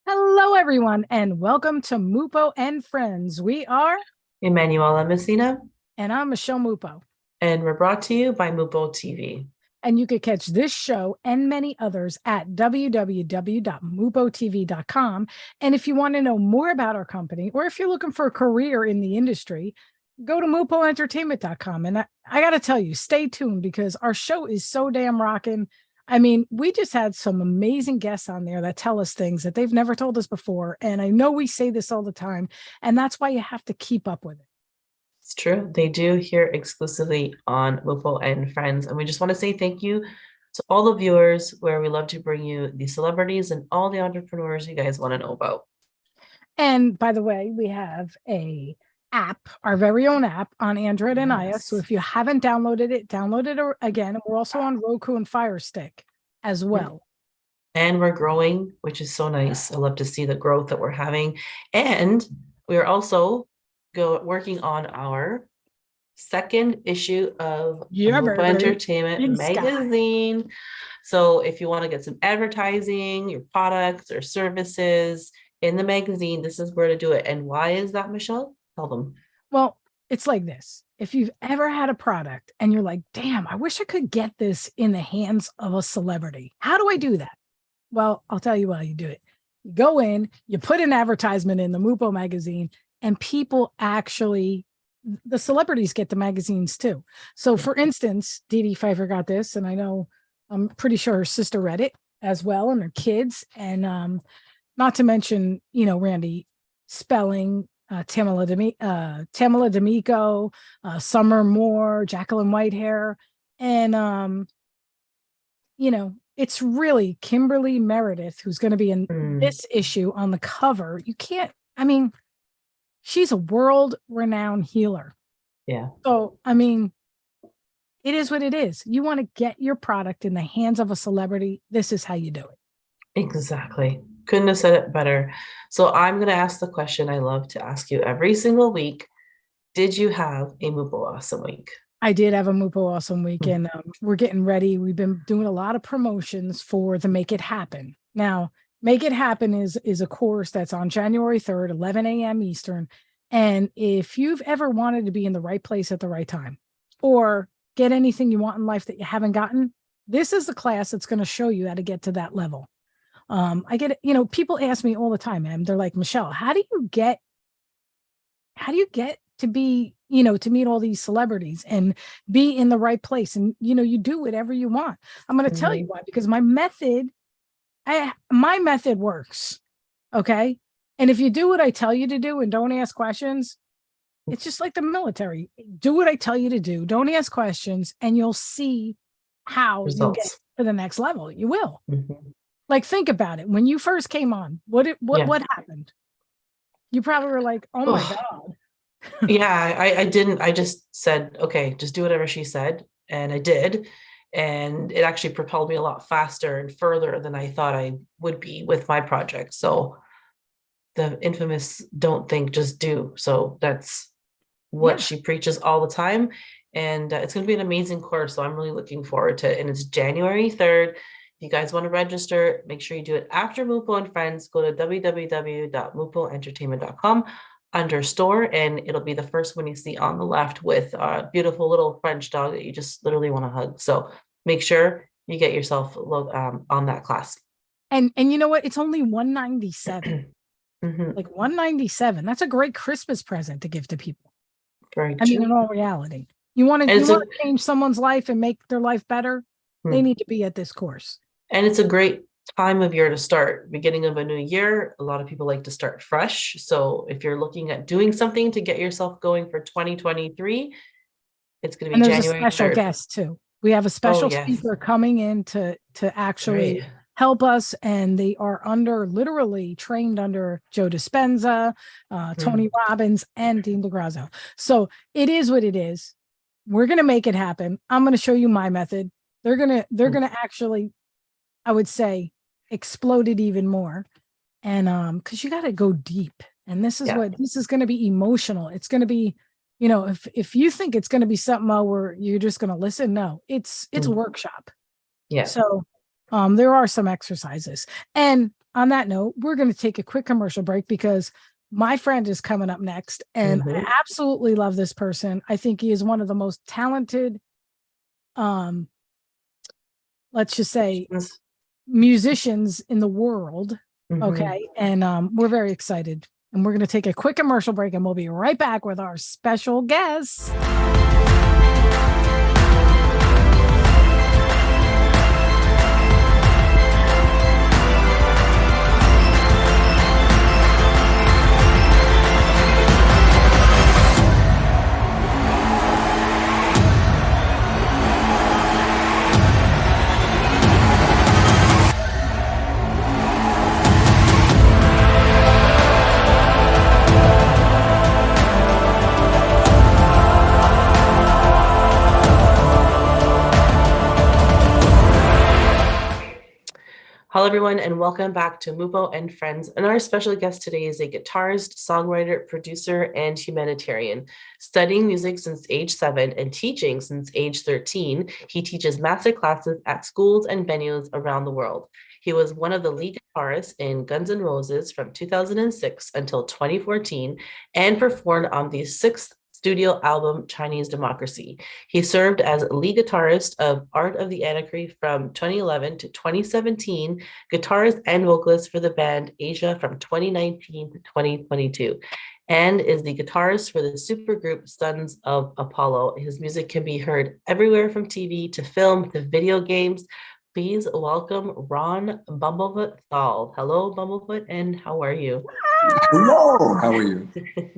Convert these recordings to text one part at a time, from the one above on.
Hello, everyone, and welcome to Mupo and Friends. We are, Emanuela Messina, and I'm Michelle Mupo. and we're brought to you by Mupo TV. And you can catch this show and many others at www.mupotv.com. And if you want to know more about our company, or if you're looking for a career in the industry, go to mupoentertainment.com. And I got to tell you, stay tuned because our show is so damn rocking. I mean, we just had some amazing guests on there that tell us things that they've never told us before. And I know we say this all the time, and that's why you have to keep up with it. It's true. They do here exclusively on Mupo and Friends. And we just want to say thank you to all the viewers where we love to bring you the celebrities and all the entrepreneurs you guys want to know about. And by the way, we have a app, our very own app on Android and iOS. So if you haven't downloaded it, download it again. We're also on Roku and Fire Stick as well. And we're growing, which is so nice. I love to see the growth that we're having. And we are also working on our second issue of Mupo Entertainment magazine. So if you want to get some advertising, your products or services in the magazine, this is where to do it. And why is that, Michelle? Tell them. Well, it's like this. If you've ever had a product and you're like, damn, I wish I could get this in the hands of a celebrity. How do I do that? Well, I'll tell you how you do it. You go in, you put an advertisement in the Mupo magazine, and people actually, the celebrities get the magazines too. So for instance, Dee Dee Pfeiffer got this, and I know, I'm pretty sure her sister read it as well, and her kids. And not to mention, Randy Spelling, Tamala D'Amico, Summer Moore, Jacqueline Whitehair. And, it's really Kimberly Meredith who's going to be in this issue on the cover. She's a world-renowned healer. Yeah. So, it is what it is. You want to get your product in the hands of a celebrity. This is how you do it. Exactly. Couldn't have said it better. So I'm going to ask the question I love to ask you every single week. Did you have a Mupo Awesome Week? I did have a Mupo Awesome Week, and we're getting ready. We've been doing a lot of promotions for the Make It Happen. Now, Make It Happen is a course that's on January 3rd, 11 a.m. Eastern. And if you've ever wanted to be in the right place at the right time or get anything you want in life that you haven't gotten, this is the class that's going to show you how to get to that level. I get, people ask me all the time, man. They're like, Michelle, how do you get to be, to meet all these celebrities and be in the right place? And, you do whatever you want. I'm going to tell you why, because my method works. Okay. And if you do what I tell you to do and don't ask questions, it's just like the military. Do what I tell you to do. Don't ask questions, and you'll see how you get to the next level. You will. Like, think about it. When you first came on, what happened? You probably were like, oh my God. Yeah, I didn't. I just said, okay, just do whatever she said. And I did. And it actually propelled me a lot faster and further than I thought I would be with my project. So the infamous don't think, just do. So that's what she preaches all the time. And it's going to be an amazing course. So I'm really looking forward to it. And it's January 3rd. If you guys want to register, make sure you do it after Mupo and Friends. Go to www.mupoentertainment.com under store, and it'll be the first one you see on the left with a beautiful little French dog that you just literally want to hug. So make sure you get yourself on that class. And you know what? It's only $197. Like $197. That's a great Christmas present to give to people. Very true. In all reality, you want to change someone's life and make their life better. They need to be at this course. And it's a great time of year to start. Beginning of a new year, a lot of people like to start fresh. So if you're looking at doing something to get yourself going for 2023, it's going to be January 3rd. A special guest too. We have a special speaker coming in to actually help us, and they are literally trained under Joe Dispenza, Tony Robbins, and Dean DeGrasso. So it is what it is. We're going to make it happen. I'm going to show you my method. They're going to actually, I would say, explode it even more. And because you got to go deep. And this is this is going to be emotional. It's going to be, if you think it's going to be something where you're just going to listen, no, it's a workshop. Yeah. So there are some exercises. And on that note, we're going to take a quick commercial break because my friend is coming up next, and I absolutely love this person. I think he is one of the most talented, let's just say, musicians in the world. Okay. And we're very excited. And we're going to take a quick commercial break, and we'll be right back with our special guest. Hello, everyone, and welcome back to Mupo and Friends. And our special guest today is a guitarist, songwriter, producer, and humanitarian. Studying music since age 7 and teaching since age 13, he teaches master classes at schools and venues around the world. He was one of the lead guitarists in Guns N' Roses from 2006 until 2014 and performed on the 6th studio album, Chinese Democracy. He served as lead guitarist of Art of Anarchy from 2011 to 2017, guitarist and vocalist for the band Asia from 2019 to 2022, and is the guitarist for the supergroup Sons of Apollo. His music can be heard everywhere from TV to film to video games. Please welcome Ron Bumblefoot Thal. Hello, Bumblefoot, and how are you? Hello, how are you?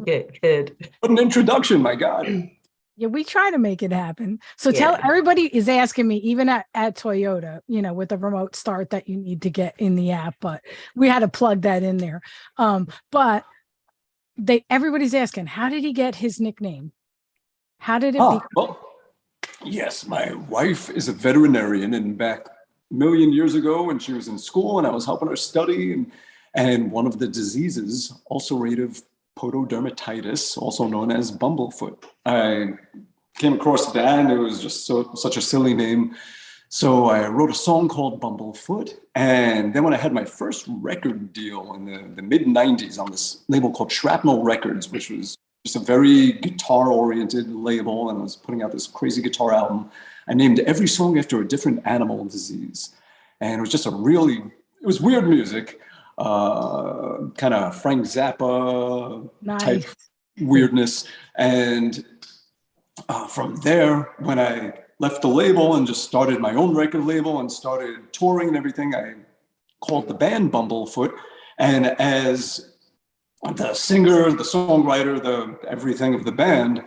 Good. What an introduction, my God. Yeah, we try to make it happen. So tell everybody is asking me, even at Toyota, with the remote start that you need to get in the app, but we had to plug that in there. But everybody's asking, how did he get his nickname? How did it be? Well, yes, my wife is a veterinarian, and back a million years ago when she was in school and I was helping her study, and one of the diseases, ulcerative pododermatitis, also known as Bumblefoot. I came across that, and it was just such a silly name. So I wrote a song called Bumblefoot. And then when I had my first record deal in the mid-90s on this label called Shrapnel Records, which was just a very guitar-oriented label, and I was putting out this crazy guitar album, I named every song after a different animal disease. And it was just it was weird music. Kind of Frank Zappa type weirdness. And from there, when I left the label and just started my own record label and started touring and everything, I called the band Bumblefoot. And as the singer, the songwriter, the everything of the band,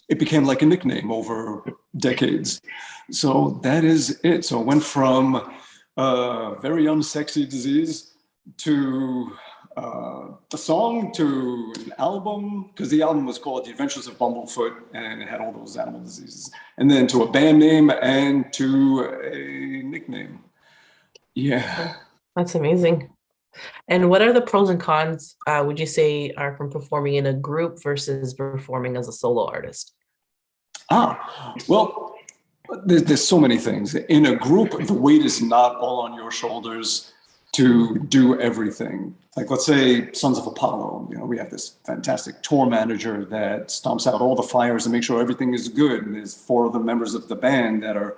it became like a nickname over decades. So that is it. So it went from very unsexy disease to a song to an album, because the album was called The Adventures of Bumblefoot and it had all those animal diseases, and then to a band name and to a nickname. Yeah. That's amazing. And what are the pros and cons, would you say, are from performing in a group versus performing as a solo artist? Well, there's so many things. In a group, the weight is not all on your shoulders to do everything. Like, let's say Sons of Apollo, we have this fantastic tour manager that stomps out all the fires and makes sure everything is good. And there's 4 of the members of the band that are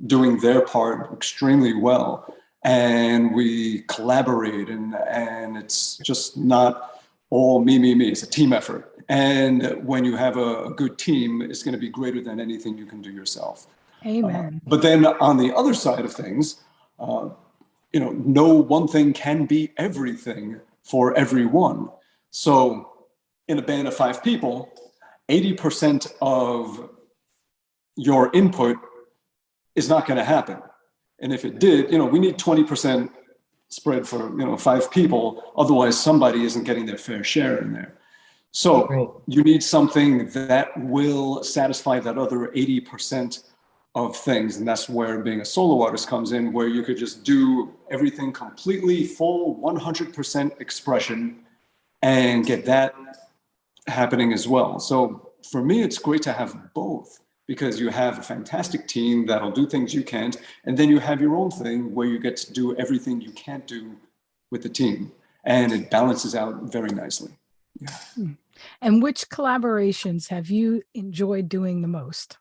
doing their part extremely well. And we collaborate, and it's just not all me. It's a team effort. And when you have a good team, it's going to be greater than anything you can do yourself. Amen. But then on the other side of things, no one thing can be everything for everyone. So in a band of 5 people, 80% of your input is not going to happen. And if it did, we need 20% spread for, 5 people. Otherwise, somebody isn't getting their fair share in there. So you need something that will satisfy that other 80% of things. And that's where being a solo artist comes in, where you could just do everything completely full 100% expression and get that happening as well. So for me, it's great to have both. because you have a fantastic team that'll do things you can't, and then you have your own thing where you get to do everything you can't do with the team, and it balances out very nicely. Yeah. And which collaborations have you enjoyed doing the most?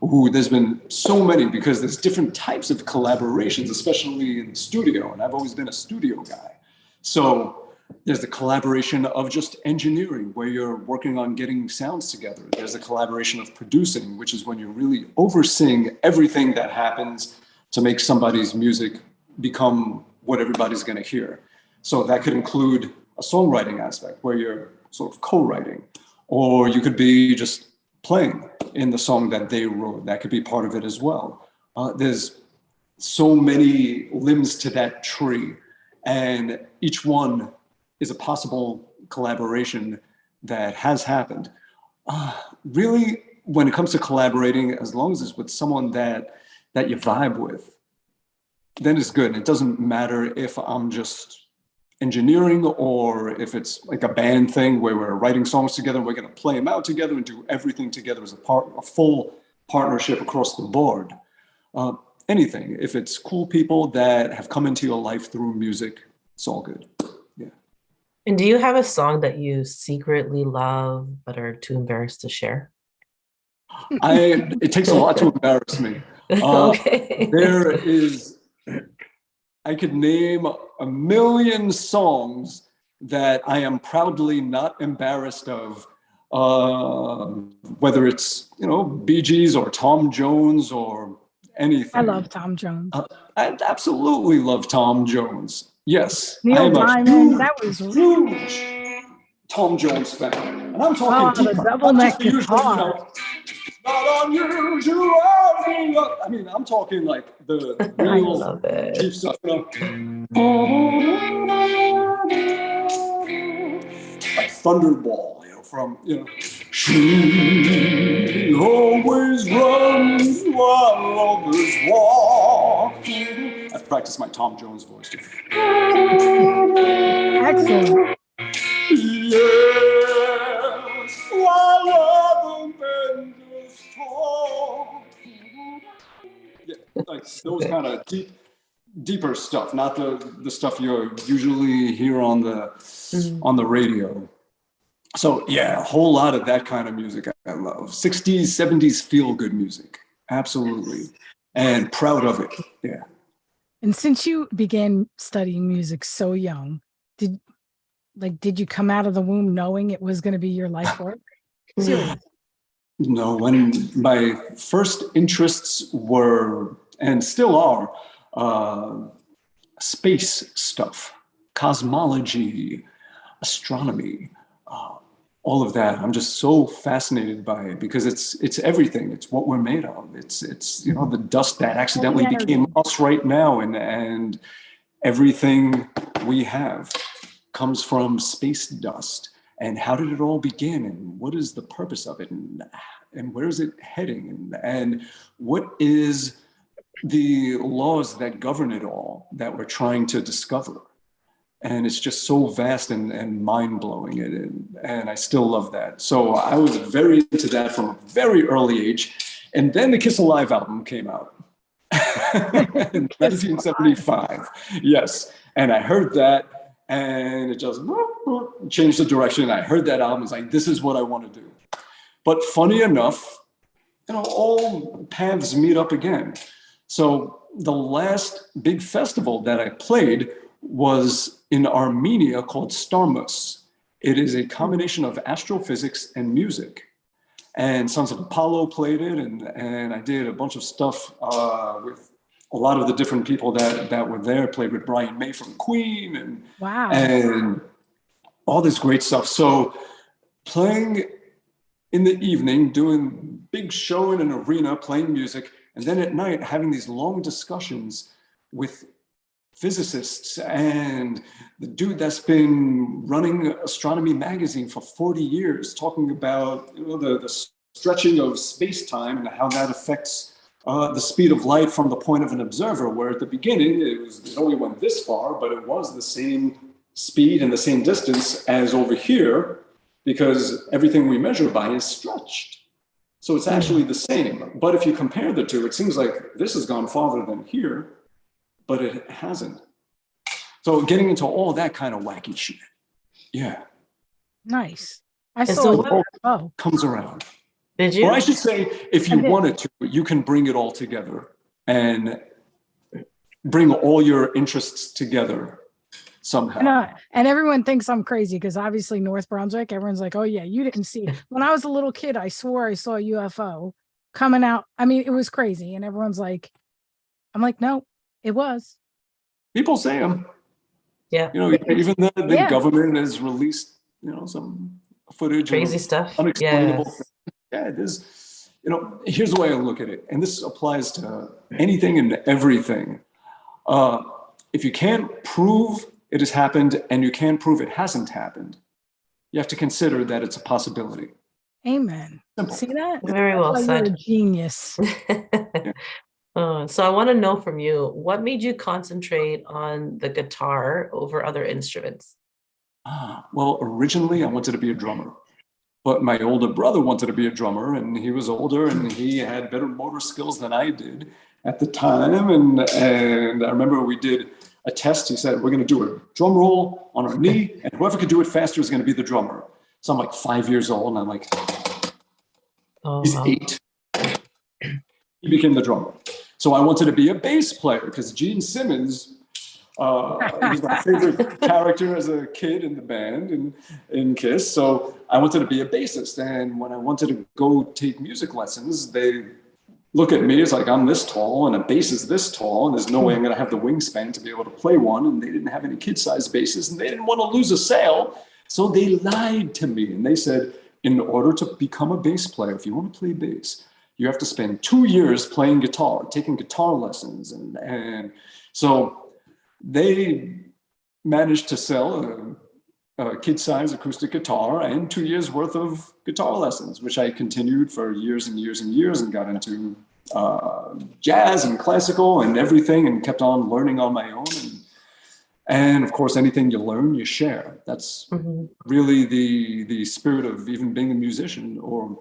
Ooh, there's been so many, because there's different types of collaborations, especially in the studio, and I've always been a studio guy. So there's the collaboration of just engineering, where you're working on getting sounds together. There's the collaboration of producing, which is when you're really overseeing everything that happens to make somebody's music become what everybody's going to hear. So that could include a songwriting aspect, where you're sort of co-writing, or you could be just playing in the song that they wrote. That could be part of it as well. There's so many limbs to that tree, and each one is a possible collaboration that has happened. Really, when it comes to collaborating, as long as it's with someone that you vibe with, then it's good. It doesn't matter if I'm just engineering or if it's like a band thing where we're writing songs together and we're going to play them out together and do everything together as a full partnership across the board. Anything, if it's cool people that have come into your life through music, it's all good. Yeah. And do you have a song that you secretly love but are too embarrassed to share? It takes a lot to embarrass me. Okay. There is, I could name a million songs that I am proudly not embarrassed of, whether it's, Bee Gees or Tom Jones or anything. I love Tom Jones. I absolutely love Tom Jones. Yes. Neil Diamond, that was huge Tom Jones fan. And I'm talking the double neck guitar. Not unusual. I mean, I'm talking like the real deep stuff. Like Thunderball, from, she always runs while others walk. I've practiced my Tom Jones voice too. Excellent. Yes, while other men just talk. Yeah, like those kind of deeper stuff, not the stuff you usually hear on the radio. So yeah, a whole lot of that kind of music I love. 60s, 70s feel-good music, absolutely, and proud of it. Yeah. And since you began studying music so young, did you come out of the womb knowing it was going to be your life work? Seriously. No, when my first interests were, and still are, space stuff, cosmology, astronomy, all of that. I'm just so fascinated by it because it's everything. It's what we're made of. It's the dust that accidentally became us right now, and everything we have comes from space dust. And how did it all begin? And what is the purpose of it? And where is it heading? And what is the laws that govern it all that we're trying to discover? And it's just so vast and mind-blowing. And I still love that. So I was very into that from a very early age. And then the Kiss Alive album came out in 1975. Yes. And I heard that. And it just changed the direction. I heard that album. I was like, this is what I want to do. But funny enough, all paths meet up again. So the last big festival that I played was in Armenia called Starmus. It is a combination of astrophysics and music. And Sons of Apollo played it. And I did a bunch of stuff with a lot of the different people that were there. Played with Brian May from Queen and all this great stuff. So playing in the evening, doing big show in an arena, playing music, and then at night having these long discussions with physicists and the dude that's been running Astronomy Magazine for 40 years, talking about the stretching of space-time and how that affects the speed of light from the point of an observer, where at the beginning it only went this far, but it was the same speed and the same distance as over here, because everything we measure by is stretched. So it's actually the same. But if you compare the two, it seems like this has gone farther than here, but it hasn't. So getting into all that kind of wacky shit. Yeah. Nice. I And saw so it. Oh, Comes around. did you? Or I should say, if I you did. wanted to, you can bring it all together and bring all your interests together somehow. And everyone thinks I'm crazy because obviously North Brunswick, everyone's like, oh yeah, you didn't see it. When I was a little kid, I swore I saw a UFO coming out. I mean, it was crazy. And everyone's like, I'm like, no, it was. People say them. Yeah. You know, even the Yeah. government has released, you know, some footage Crazy of stuff. unexplainable Yes. things. Yeah, there's, you know, here's the way I look at it, and this applies to anything and everything. If you can't prove it has happened and you can't prove it hasn't happened, you have to consider that it's a possibility. Amen. Simple. See that? Very well That's why you're a said. genius. So I want to know from you, what made you concentrate on the guitar over other instruments? Well, originally I wanted to be a drummer, but my older brother wanted to be a drummer, and he was older and he had better motor skills than I did at the time. And I remember we did a test. He said, we're going to do a drum roll on our knee, and whoever could do it faster is going to be the drummer. So I'm like 5 years old, and I'm like, Oh, he's wow. 8. He became the drummer. So I wanted to be a bass player because Gene Simmons, he was my favorite character as a kid in the band and in Kiss. So I wanted to be a bassist. And when I wanted to go take music lessons, they look at me as like, I'm this tall and a bass is this tall, and there's no way I'm going to have the wingspan to be able to play one. And they didn't have any kid-sized basses, and they didn't want to lose a sale. So they lied to me, and they said, in order to become a bass player, if you want to play bass, you have to spend 2 years playing guitar, taking guitar lessons. And so they managed to sell a kid-sized acoustic guitar and 2 years worth of guitar lessons, which I continued for years and years and years, and got into jazz and classical and everything, and kept on learning on my own. And of course, anything you learn, you share. That's really the spirit of even being a musician or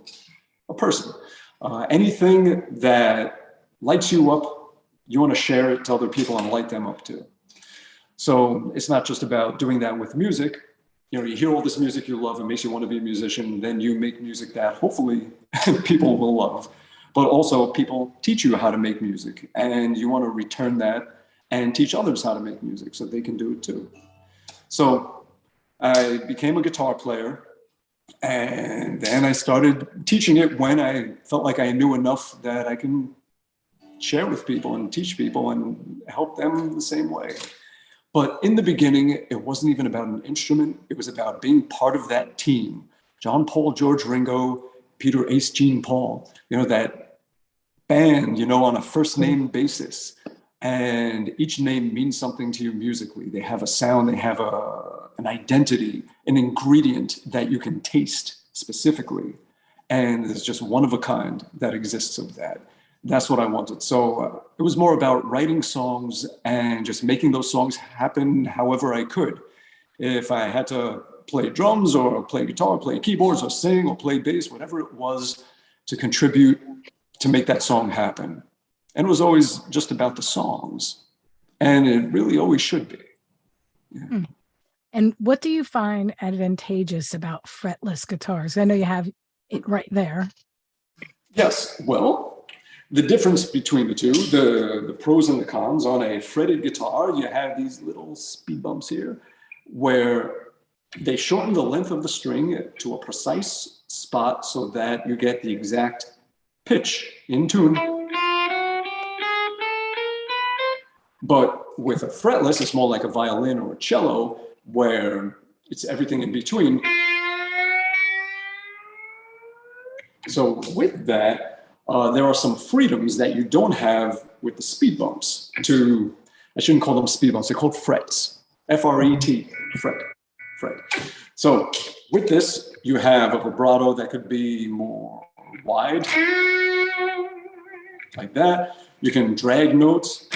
a person. Anything that lights you up, you want to share it to other people and light them up too. So it's not just about doing that with music. You know, you hear all this music you love, it makes you want to be a musician, then you make music that hopefully people will love. But also people teach you how to make music, and you want to return that and teach others how to make music so they can do it too. So I became a guitar player, and then I started teaching it when I felt like I knew enough that I can share with people and teach people and help them the same way. But in the beginning, it wasn't even about an instrument. It was about being part of that team. John, Paul, George, Ringo, Peter, Ace, Gene, Paul, you know, that band, you know, on a first name basis. And each name means something to you musically. They have a sound, they have an identity, an ingredient that you can taste specifically. And there's just one of a kind that exists of that. That's what I wanted. So it was more about writing songs and just making those songs happen however I could. If I had to play drums or play guitar, play keyboards or sing or play bass, whatever it was, to contribute to make that song happen. And it was always just about the songs. And it really always should be. Yeah. And what do you find advantageous about fretless guitars? I know you have it right there. Yes, well, the difference between the two, the pros and the cons. On a fretted guitar, you have these little speed bumps here where they shorten the length of the string to a precise spot so that you get the exact pitch in tune. But with a fretless, it's more like a violin or a cello where it's everything in between. So with that, there are some freedoms that you don't have with the speed bumps. I shouldn't call them speed bumps, they're called frets. F-R-E-T, fret. So with this, you have a vibrato that could be more wide, like that. You can drag notes.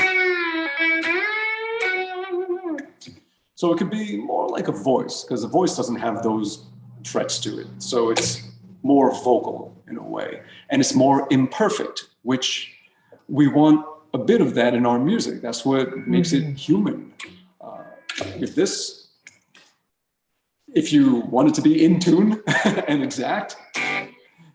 So it could be more like a voice, because a voice doesn't have those frets to it. So it's more vocal in a way, and it's more imperfect, which we want a bit of that in our music. That's what makes it human. With this, if you want it to be in tune and exact,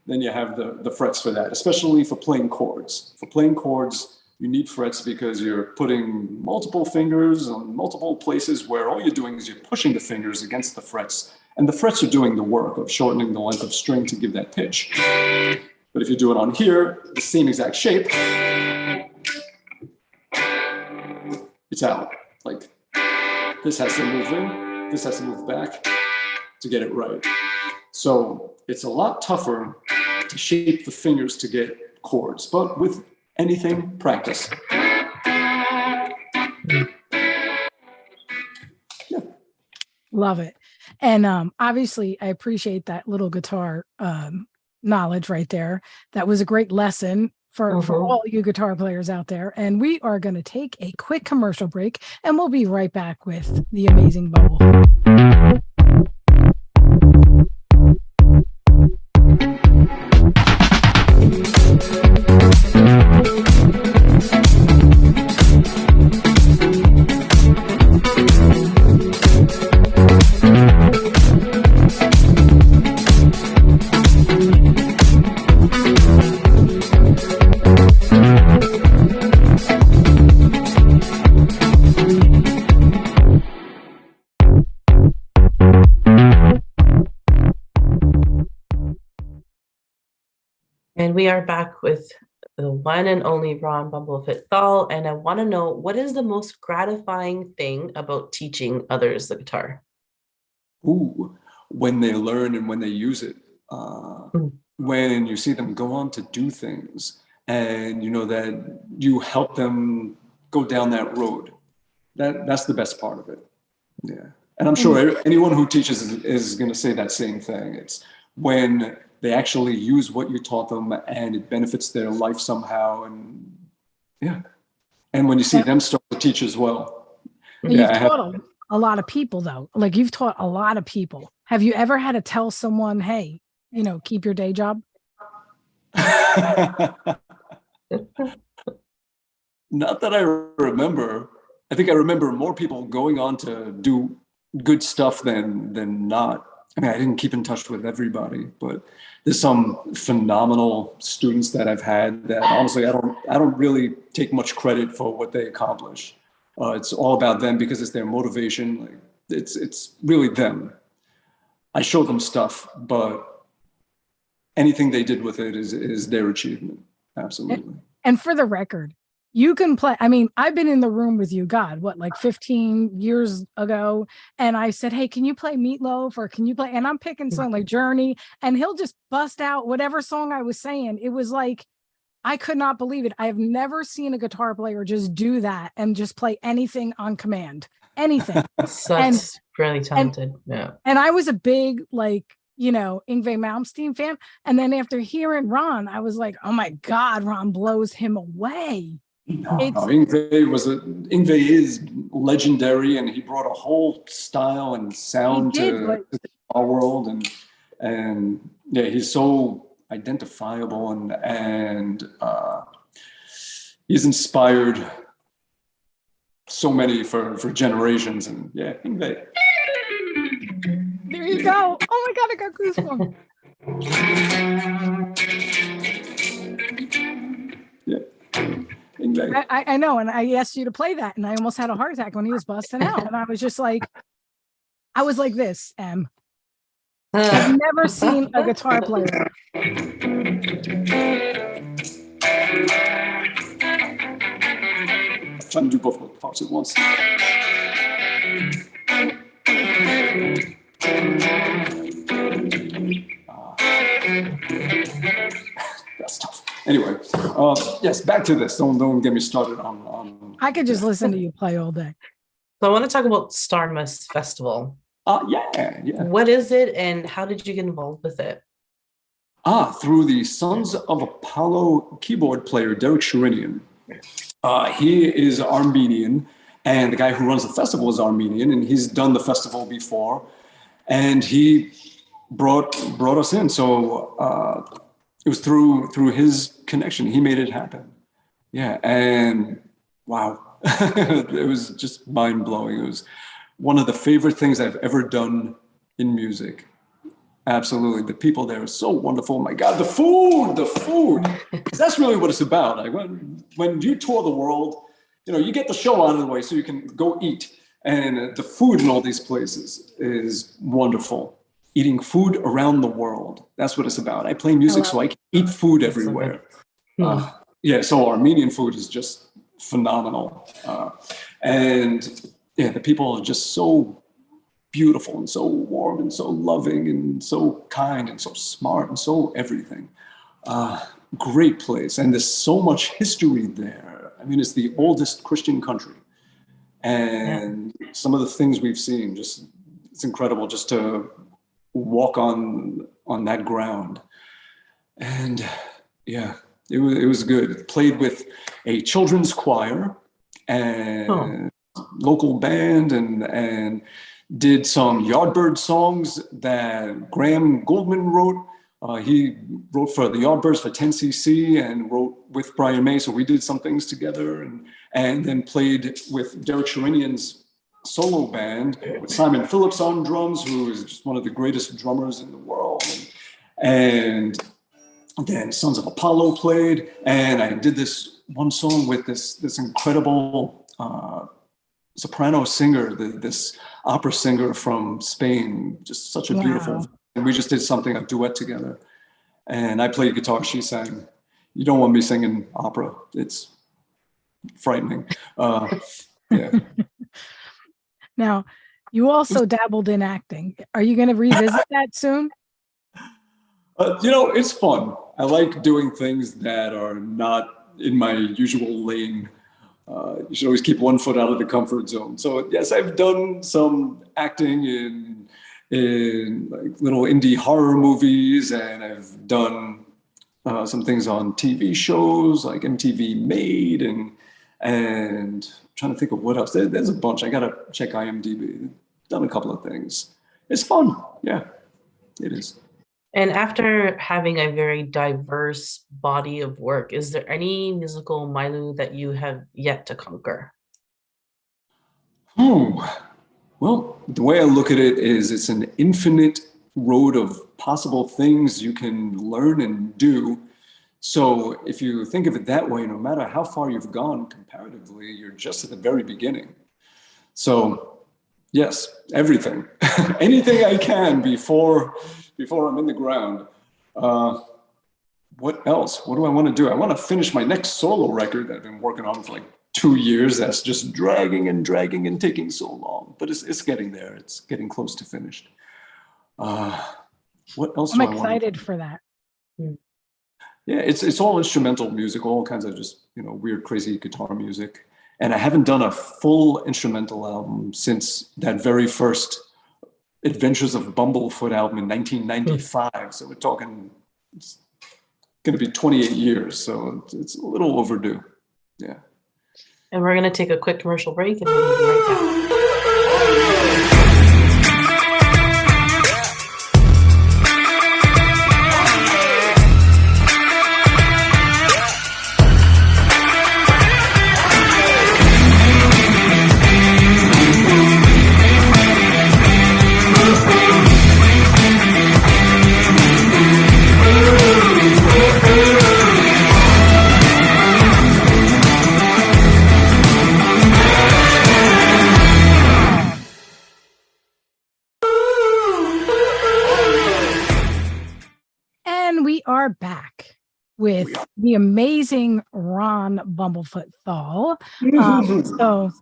then you have the frets for that, especially for playing chords. For playing chords, you need frets because you're putting multiple fingers on multiple places where all you're doing is you're pushing the fingers against the frets, and the frets are doing the work of shortening the length of string to give that pitch. But if you do it on here, the same exact shape, it's out. Like, this has to move in, this has to move back to get it right. So it's a lot tougher to shape the fingers to get chords, but with anything, practice. Yeah. Love it. And obviously, I appreciate that little guitar knowledge right there. That was a great lesson for all you guitar players out there. And we are going to take a quick commercial break, and we'll be right back with the amazing Bumblefoot. And we are back with the one and only Ron Bumblefoot Thal, and I want to know, what is the most gratifying thing about teaching others the guitar? Ooh, when they learn and when they use it. When you see them go on to do things, and you know that you help them go down that road. That's the best part of it. Yeah. And I'm sure anyone who teaches is going to say that same thing. It's when they actually use what you taught them and it benefits their life somehow. And yeah. And when you see them start to teach as well. You've taught a lot of people, though. Like, you've taught a lot of people. Have you ever had to tell someone, hey, you know, keep your day job? Not that I remember. I think I remember more people going on to do good stuff than not. I mean, I didn't keep in touch with everybody, but there's some phenomenal students that I've had that honestly I don't really take much credit for what they accomplish. It's all about them because it's their motivation. Like, it's really them. I show them stuff, but anything they did with it is their achievement. Absolutely. And for the record, you can play. I mean, I've been in the room with you, God, what, like 15 years ago. And I said, hey, can you play Meatloaf, or can you play? And I'm picking something like Journey, and he'll just bust out whatever song I was saying. It was like, I could not believe it. I have never seen a guitar player just do that and just play anything on command, anything. That's really talented. Yeah. And I was a big, like, you know, Yngwie Malmsteen fan. And then after hearing Ron, I was like, oh my God, Ron blows him away. No, Yngwie is legendary, and he brought a whole style and sound to our world, and yeah, he's so identifiable, and he's inspired so many for generations, and yeah, Yngwie. There you go. Oh my God, I got goosebumps. Yeah. I know, and I asked you to play that, and I almost had a heart attack when he was busting out, and I was just like, I was like this, I've never seen a guitar player. I'm trying to do both parts at once. That's tough. Anyway, yes, back to this. Don't get me started on. I could just listen to you play all day. So I want to talk about Starmus Festival. Yeah. What is it, and how did you get involved with it? Through the Sons of Apollo keyboard player, Derek Sherinian. He is Armenian, and the guy who runs the festival is Armenian, and he's done the festival before. And he brought us in. So it was through his connection. He made it happen. Yeah, and wow, it was just mind blowing. It was one of the favorite things I've ever done in music. Absolutely, the people there are so wonderful. My God, the food. That's really what it's about. Like when you tour the world, you get the show out of the way so you can go eat. And the food in all these places is wonderful. Eating food around the world. That's what it's about. I play music so I can eat food everywhere. Yeah, so Armenian food is just phenomenal. And yeah, the people are just so beautiful and so warm and so loving and so kind and so smart and so everything. Great place. And there's so much history there. I mean, it's the oldest Christian country. And some of the things we've seen, it's incredible just to walk on that ground. And yeah, it was good. Played with a children's choir and local band and did some Yardbird songs that Graham Goldman wrote. He wrote for the Yardbirds for 10cc and wrote with Brian May. So we did some things together and then played with Derek Sherinian's solo band with Simon Phillips on drums, who is just one of the greatest drummers in the world. And then Sons of Apollo played. And I did this one song with this incredible soprano singer, this opera singer from Spain, just such a beautiful. And we just did something, a duet together. And I played guitar, she sang. You don't want me singing opera. It's frightening. Yeah. Now, you also dabbled in acting. Are you going to revisit that soon? It's fun. I like doing things that are not in my usual lane. You should always keep one foot out of the comfort zone. So yes, I've done some acting in like little indie horror movies, and I've done some things on TV shows like MTV Made, and trying to think of what else. There's a bunch. I gotta check IMDb. Done a couple of things. It's fun. Yeah, it is. And after having a very diverse body of work, is there any musical milieu that you have yet to conquer? Well, the way I look at it is it's an infinite road of possible things you can learn and do. So if you think of it that way, no matter how far you've gone comparatively, you're just at the very beginning. So yes, everything, anything I can before I'm in the ground. What else? What do I want to do? I want to finish my next solo record that I've been working on for like 2 years. That's just dragging and taking so long, but it's getting there. It's getting close to finished. What else? I'm excited for that. Yeah, it's all instrumental music, all kinds of just weird, crazy guitar music. And I haven't done a full instrumental album since that very first Adventures of Bumblefoot album in 1995. So we're talking, it's going to be 28 years. So it's a little overdue. Yeah. And we're going to take a quick commercial break and we'll be right back. Are back with the amazing Ron Bumblefoot Thal. So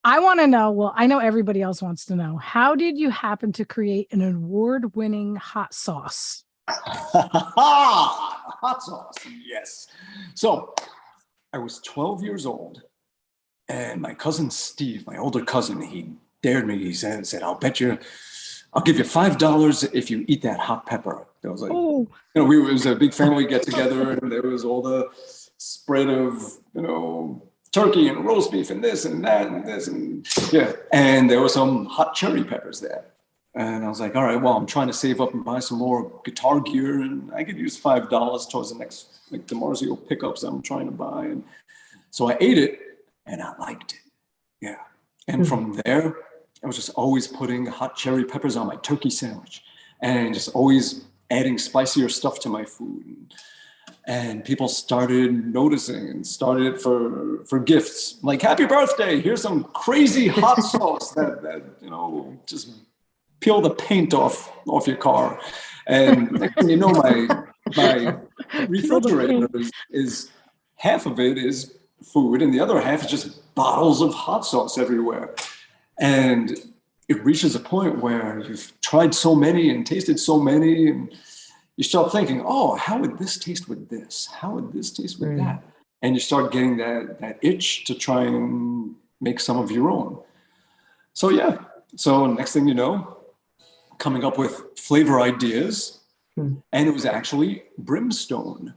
I want to know, well, I know everybody else wants to know, how did you happen to create an award-winning hot sauce? Hot sauce, yes. So I was 12 years old, and my cousin Steve, my older cousin, he dared me. He said, I'll give you $5 if you eat that hot pepper. I was like, it was a big family get together, and there was all the spread of, turkey and roast beef and this and that and this and yeah. And there were some hot cherry peppers there. And I was like, all right, well, I'm trying to save up and buy some more guitar gear, and I could use $5 towards the next, like, DiMarzio pickups I'm trying to buy. And so I ate it, and I liked it. Yeah. And from there, I was just always putting hot cherry peppers on my turkey sandwich, and just always adding spicier stuff to my food. And people started noticing and started for gifts, like, happy birthday, here's some crazy hot sauce that just peel the paint off your car. And next thing you know, my refrigerator is half of it is food, and the other half is just bottles of hot sauce everywhere. And it reaches a point where you've tried so many and tasted so many, and you start thinking, oh, how would this taste with this? How would this taste with that? And you start getting that itch to try and make some of your own. So yeah, so next thing you know, coming up with flavor ideas. And it was actually Brimstone,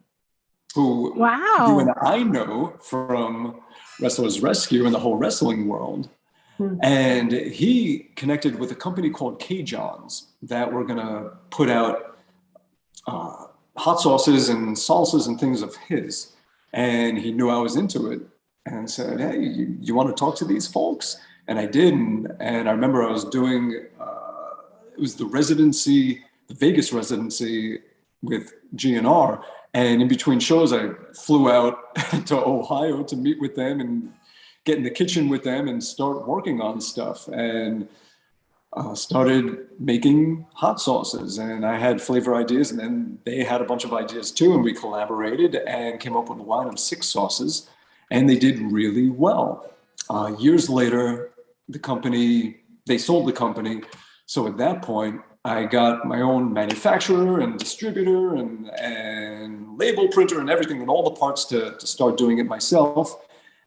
who you and I know from Wrestlers Rescue and the whole wrestling world. And he connected with a company called K-John's that were going to put out hot sauces and salsas and things of his. And he knew I was into it and said, hey, you want to talk to these folks? And I did. And I remember I was doing, it was the residency, the Vegas residency with GNR. And in between shows, I flew out to Ohio to meet with them and get in the kitchen with them and start working on stuff. And started making hot sauces, and I had flavor ideas, and then they had a bunch of ideas too, and we collaborated and came up with a line of 6 sauces, and they did really well. Years later, they sold the company. So at that point, I got my own manufacturer and distributor and label printer and everything, and all the parts to start doing it myself.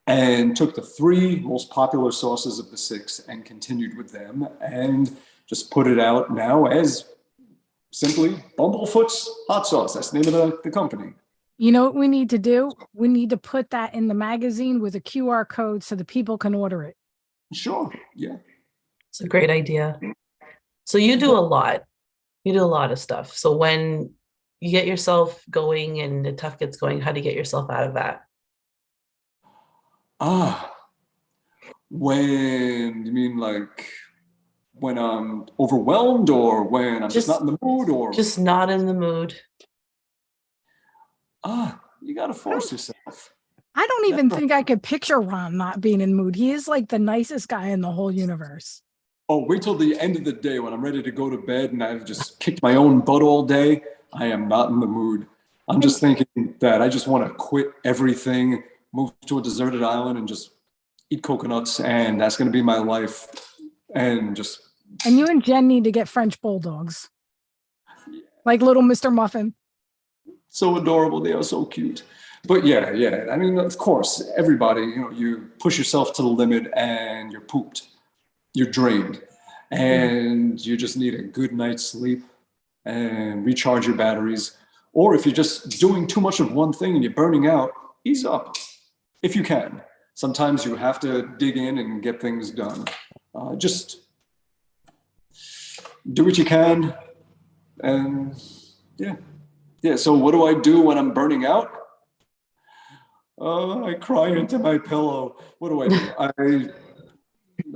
And took the 3 most popular sauces of the 6 and continued with them, and just put it out now as simply Bumblefoot's Hot Sauce. That's the name of the company. You know what we need to do? We need to put that in the magazine with a QR code so the people can order it. Sure, yeah. It's a great idea. So you do a lot. You do a lot of stuff. So when you get yourself going and the tough gets going, how do you get yourself out of that? When you mean like when I'm overwhelmed, or when I'm just not in the mood, or just not in the mood? You got to force yourself. I don't even think I could picture Ron not being in the mood. He is like the nicest guy in the whole universe. Oh, wait till the end of the day when I'm ready to go to bed and I've just kicked my own butt all day. I am not in the mood. I'm just thinking that I just want to quit everything, move to a deserted island and just eat coconuts, and that's going to be my life. And you and Jen need to get French bulldogs, like little Mr. Muffin. So adorable. They are so cute. But yeah. I mean, of course, everybody, you push yourself to the limit and you're pooped. You're drained. And you just need a good night's sleep and recharge your batteries. Or if you're just doing too much of one thing and you're burning out, ease up if you can. Sometimes you have to dig in and get things done. Just do what you can. And yeah. So what do I do when I'm burning out? I cry into my pillow. What do I do?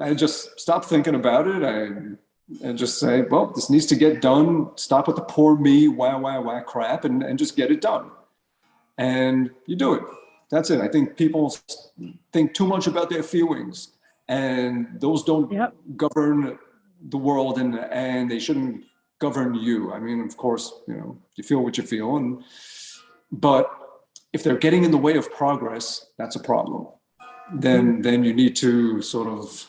I just stop thinking about it. And just say, well, this needs to get done. Stop with the poor me, wah crap, and just get it done. And you do it. That's it. I think people think too much about their feelings, and those don't govern the world, and they shouldn't govern you. I mean, of course, you feel what you feel, but if they're getting in the way of progress, that's a problem. Then you need to sort of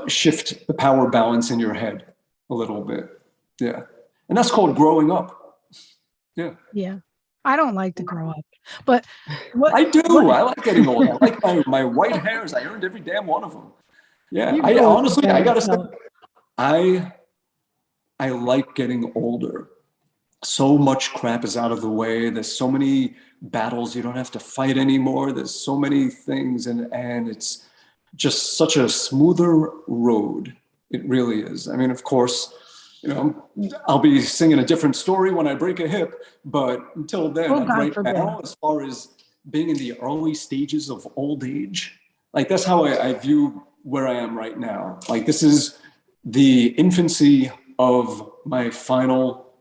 shift the power balance in your head a little bit. Yeah. And that's called growing up. Yeah. Yeah. I don't like to grow up, but I do. I like getting old. I like my white hairs. I earned every damn one of them. Yeah. I honestly, I gotta say, I like getting older. So much crap is out of the way. There's so many battles you don't have to fight anymore. There's so many things, and it's just such a smoother road It really is. I mean, of course, I'll be singing a different story when I break a hip, but until then, Oh, God right forbid. now, as far as being in the early stages of old age, like that's how I view where I am right now. Like this is the infancy of my final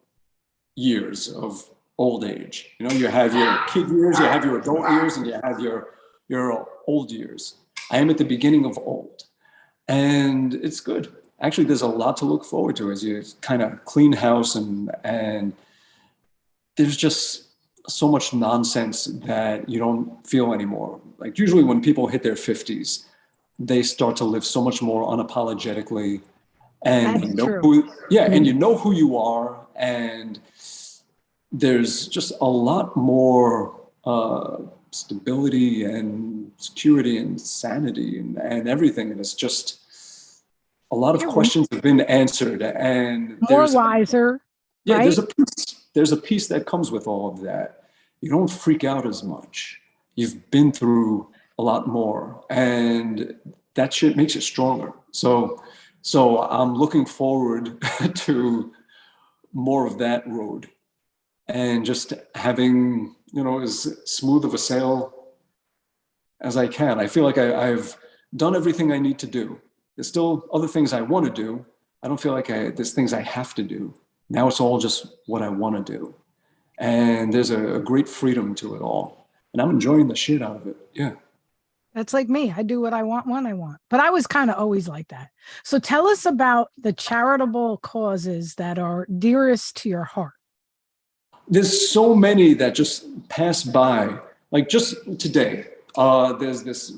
years of old age. You have your kid years, you have your adult years, and you have your old years. I am at the beginning of old, and it's good. Actually, there's a lot to look forward to as you kind of clean house, and there's just so much nonsense that you don't feel anymore. Like usually when people hit their 50s, they start to live so much more unapologetically, and That's you know true. and you know who you are, and there's just a lot more stability and security and sanity and everything, and it's just a lot of questions have been answered, and More wiser. Yeah, right? there's a peace that comes with all of that. You don't freak out as much. You've been through a lot more, and that shit makes you stronger. So I'm looking forward to more of that road, and just having, as smooth of a sail as I can. I feel like I've done everything I need to do. There's still other things I want to do. I don't feel like there's things I have to do. Now it's all just what I want to do. And there's a great freedom to it all. And I'm enjoying the shit out of it. Yeah. That's like me. I do what I want when I want. But I was kind of always like that. So tell us about the charitable causes that are dearest to your heart. There's so many that just pass by. Like just today, there's this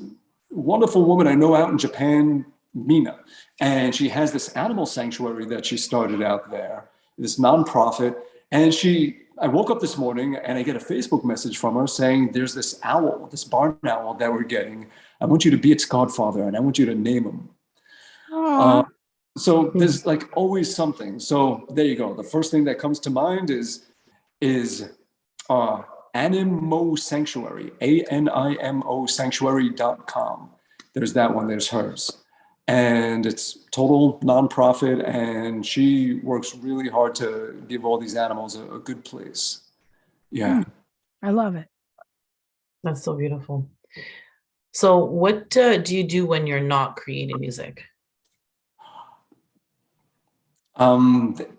wonderful woman I know out in Japan, Mina, and she has this animal sanctuary that she started out there, this nonprofit. And I woke up this morning and I get a Facebook message from her saying, there's this owl, this barn owl that we're getting. I want you to be its godfather and I want you to name him. So there's like always something. So there you go. The first thing that comes to mind is Animo Sanctuary, ANIMO Sanctuary.com. There's that one, there's hers. And it's total nonprofit, and she works really hard to give all these animals a good place. Yeah. I love it. That's so beautiful. So what do you do when you're not creating music?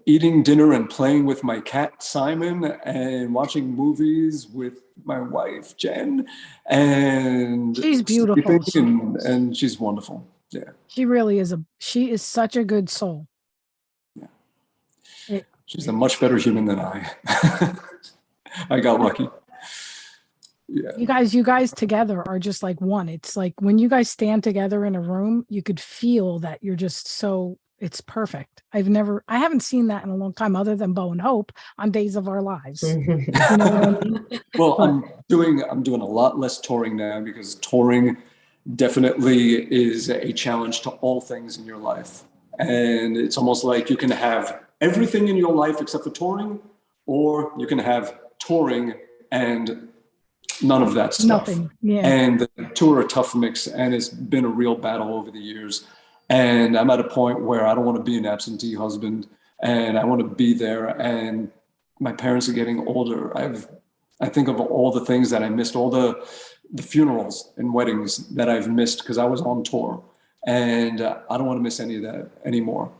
Eating dinner and playing with my cat, Simon, and watching movies with my wife, Jen. And she's beautiful. And she's wonderful. Yeah. She really is she is such a good soul. Yeah. She's a much better human than I. I got lucky. Yeah. You guys together are just like one. It's like when you guys stand together in a room, you could feel that you're just so, it's perfect. I haven't seen that in a long time other than Bo and Hope on Days of Our Lives. You know what I mean? Well, I'm doing a lot less touring now, because touring definitely is a challenge to all things in your life. And it's almost like you can have everything in your life except for touring, or you can have touring and none of that stuff. Nothing. Yeah. And the two are a tough mix, and it's been a real battle over the years. And I'm at a point where I don't want to be an absentee husband, and I want to be there. And my parents are getting older. I think of all the things that I missed, all the funerals and weddings that I've missed because I was on tour, and I don't want to miss any of that anymore.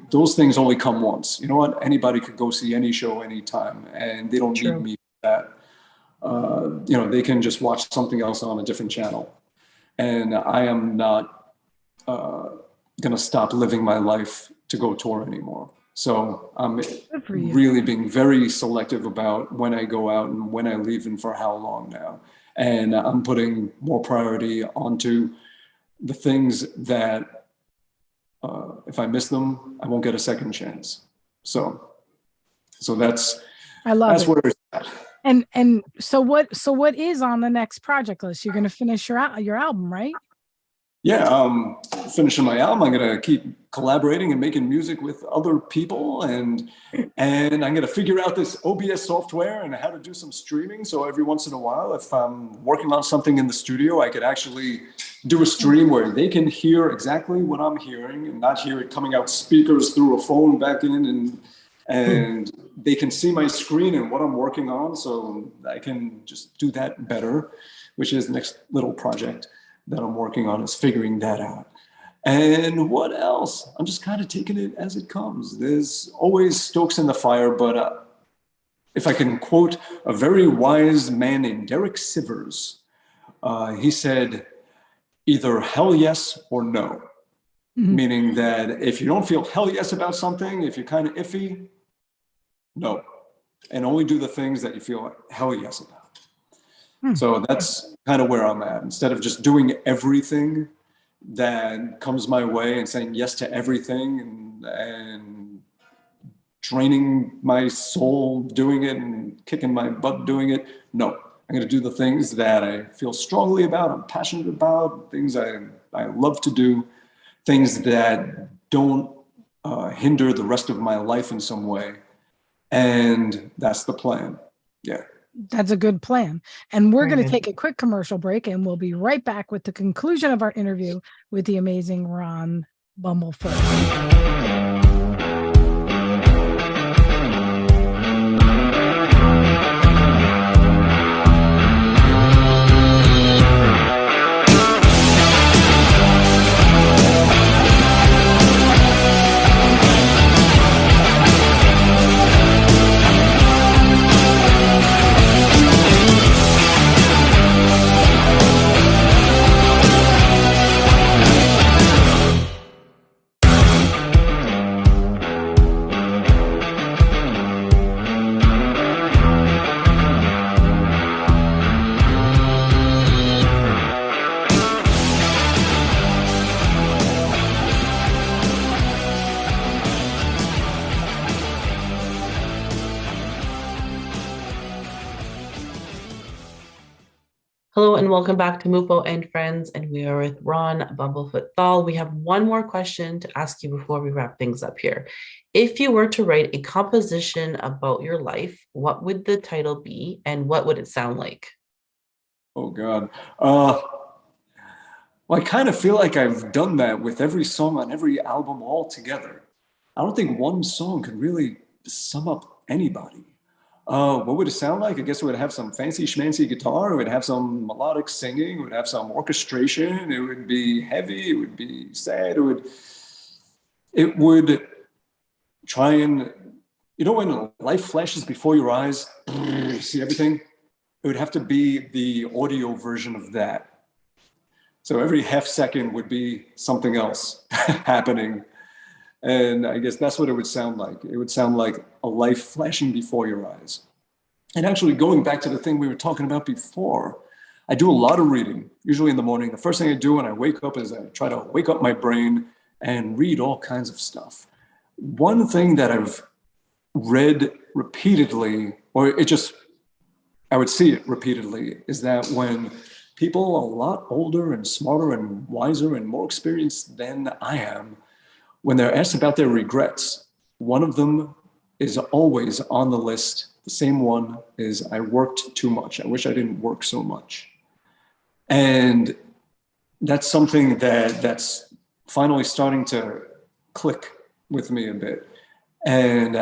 Those things only come once. You know what? Anybody could go see any show anytime, and they don't need me for that. They can just watch something else on a different channel. And I am not going to stop living my life to go tour anymore. So I'm really being very selective about when I go out and when I leave and for how long now. And I'm putting more priority onto the things that if I miss them, I won't get a second chance. So that's where it's at. And so what is on the next project list? You're going to finish your album, right? Yeah, finishing my album. I'm going to keep collaborating and making music with other people, and I'm going to figure out this OBS software and how to do some streaming. So every once in a while, if I'm working on something in the studio, I could actually do a stream where they can hear exactly what I'm hearing and not hear it coming out speakers through a phone back in, and they can see my screen and what I'm working on, so I can just do that better, which is the next little project that I'm working on, is figuring that out. And what else? I'm just kind of taking it as it comes. There's always stokes in the fire, but if I can quote a very wise man named Derek Sivers, he said, either hell yes or no. Meaning that if you don't feel hell yes about something, if you're kind of iffy, no. And only do the things that you feel hell yes about. So that's kind of where I'm at. Instead of just doing everything that comes my way and saying yes to everything and draining my soul doing it and kicking my butt doing it, no. I'm going to do the things that I feel strongly about, I'm passionate about, things I love to do, things that don't hinder the rest of my life in some way. And that's the plan. Yeah. That's a good plan. And we're going to take a quick commercial break, and we'll be right back with the conclusion of our interview with the amazing Ron Bumblefoot. Hello and welcome back to Mupo and Friends, and we are with Ron Bumblefoot Thal. We have one more question to ask you before we wrap things up here. If you were to write a composition about your life, what would the title be and what would it sound like? Oh God. Well, I kind of feel like I've done that with every song on every album all together. I don't think one song could really sum up anybody. What would it sound like? I guess it would have some fancy schmancy guitar. It would have some melodic singing. It would have some orchestration. It would be heavy. It would be sad. It would try and, you know, when life flashes before your eyes, you see everything? It would have to be the audio version of that. So every half second would be something else happening. And I guess that's what it would sound like. It would sound like a life flashing before your eyes. And actually, going back to the thing we were talking about before, I do a lot of reading, usually in the morning. The first thing I do when I wake up is I try to wake up my brain and read all kinds of stuff. One thing that I've read repeatedly, or I would see it repeatedly, is that when people a lot older and smarter and wiser and more experienced than I am, when they're asked about their regrets, one of them is always on the list. The same one is, I worked too much. I wish I didn't work so much. And that's something that's finally starting to click with me a bit. And,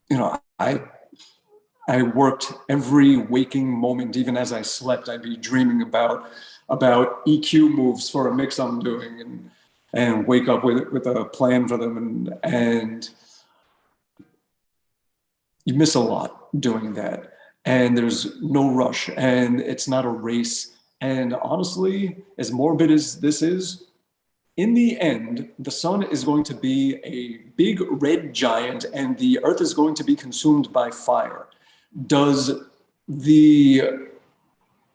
you know, I worked every waking moment. Even as I slept, I'd be dreaming about EQ moves for a mix I'm doing, and wake up with a plan for them. And you miss a lot doing that. And there's no rush, and it's not a race. And honestly, as morbid as this is, in the end, the sun is going to be a big red giant and the earth is going to be consumed by fire. Does the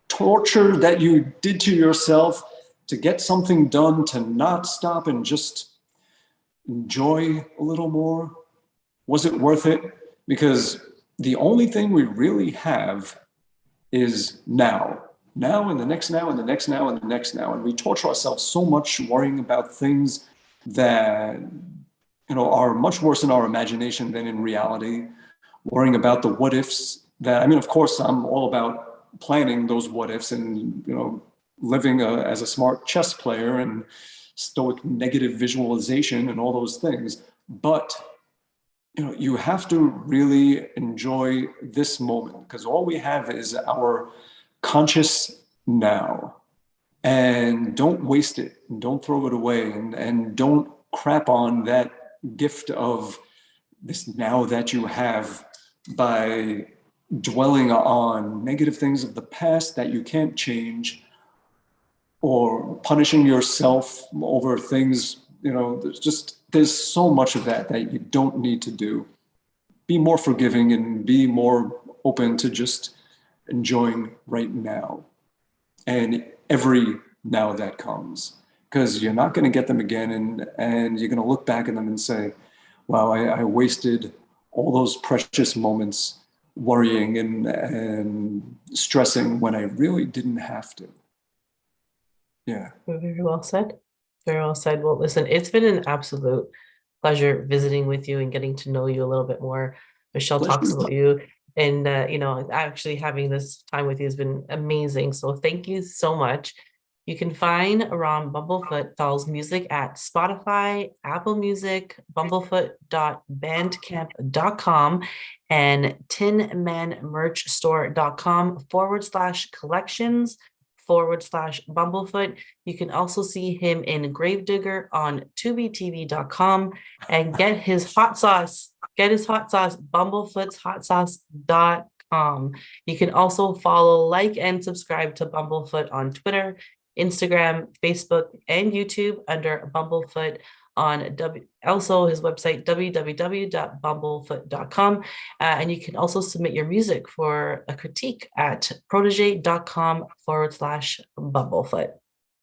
torture that you did to yourself to get something done, to not stop and just enjoy a little more, was it worth it? Because the only thing we really have is now. Now and the next now and the next now and the next now. And we torture ourselves so much worrying about things that, you know, are much worse in our imagination than in reality. Worrying about the what ifs that, I mean, of course, I'm all about planning those what ifs and, you know, living as a smart chess player and stoic negative visualization and all those things. But you have to really enjoy this moment, because all we have is our conscious now. And don't waste it, and don't throw it away, and don't crap on that gift of this now that you have by dwelling on negative things of the past that you can't change, or punishing yourself over things. There's so much of that you don't need to do. Be more forgiving and be more open to just enjoying right now and every now that comes, because you're not going to get them again, and you're going to look back at them and say, wow, I wasted all those precious moments worrying and stressing when I really didn't have to. Yeah. Very well said. Very well said. Well, listen, it's been an absolute pleasure visiting with you and getting to know you a little bit more. Michelle talks about you, and actually having this time with you has been amazing. So thank you so much. You can find Aram Bumblefoot Doll's music at Spotify, Apple Music, bumblefoot.bandcamp.com, and tinmanmerchstore.com/collections/Bumblefoot. You can also see him in Gravedigger on tubitv.com, and get his hot sauce, bumblefootshotsauce.com. You can also follow, like, and subscribe to Bumblefoot on Twitter, Instagram, Facebook, and YouTube under Bumblefoot. Also his website, www.bumblefoot.com. And you can also submit your music for a critique at protege.com/Bumblefoot.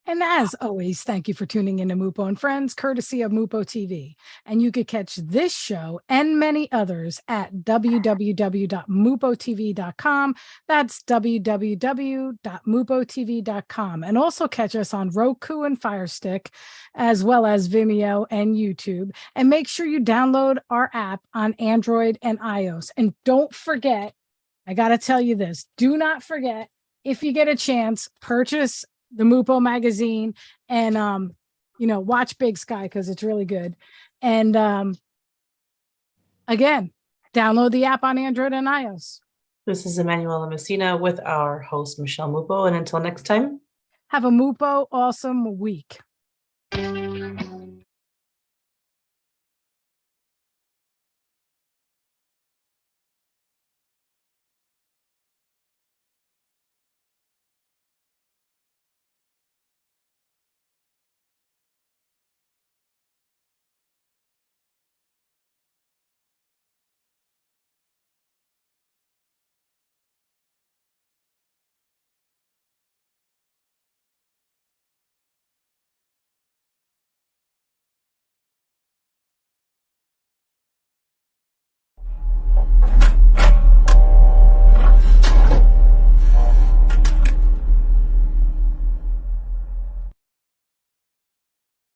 And as always, thank you for tuning in to Mupo and Friends, courtesy of Mupo TV. And you could catch this show and many others at www.mupotv.com. That's www.mupotv.com. And also catch us on Roku and Fire Stick, as well as Vimeo and YouTube. And make sure you download our app on Android and iOS. And don't forget, I got to tell you this, do not forget, if you get a chance, purchase the Mupo magazine and watch Big Sky, because it's really good. And again, download the app on Android and iOS. This is Emanuela Messina with our host Michelle Mupo, and until next time, have a Mupo awesome week.